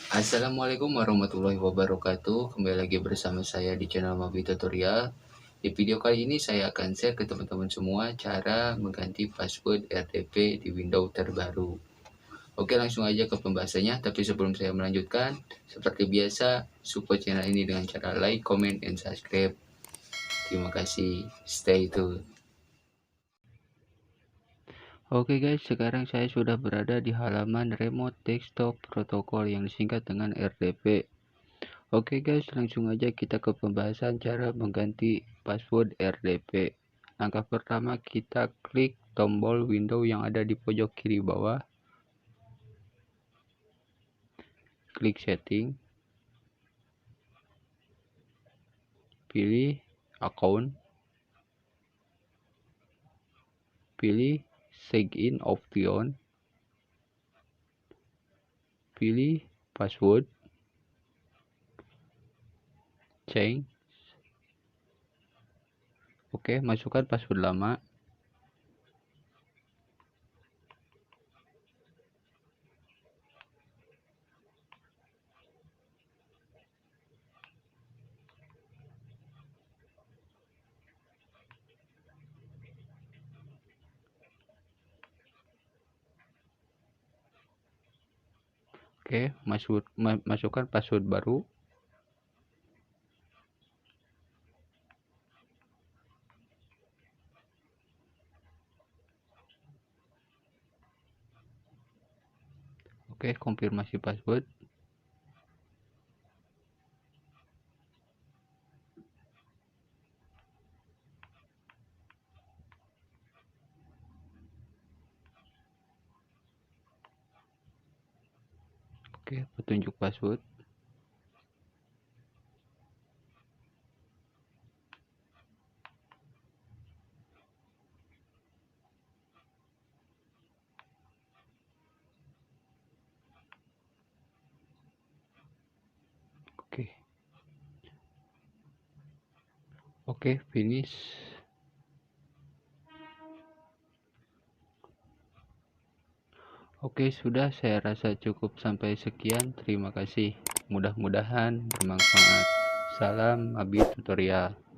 Assalamualaikum warahmatullahi wabarakatuh. Kembali lagi bersama saya di channel Mabi Tutorial. Di video kali ini saya akan share ke teman-teman semua cara mengganti password RDP di Windows terbaru. Oke, langsung aja ke pembahasannya. Tapi sebelum saya melanjutkan, seperti biasa, support channel ini dengan cara like, comment, and subscribe. Terima kasih. Stay tune. Oke guys, sekarang saya sudah berada di halaman Remote Desktop Protocol yang disingkat dengan RDP. Oke guys, langsung aja kita ke pembahasan cara mengganti password RDP. Langkah pertama, kita klik tombol window yang ada di pojok kiri bawah. Klik setting. Pilih account. Pilih sign option. Pilih password. Change. Oke, masukkan password lama. Oke, masukkan password baru. Oke, konfirmasi password. Oke, petunjuk password. Oke, finish. Oke, sudah, saya rasa cukup sampai sekian. Terima kasih. Mudah-mudahan bermanfaat. Salam Abi Tutorial.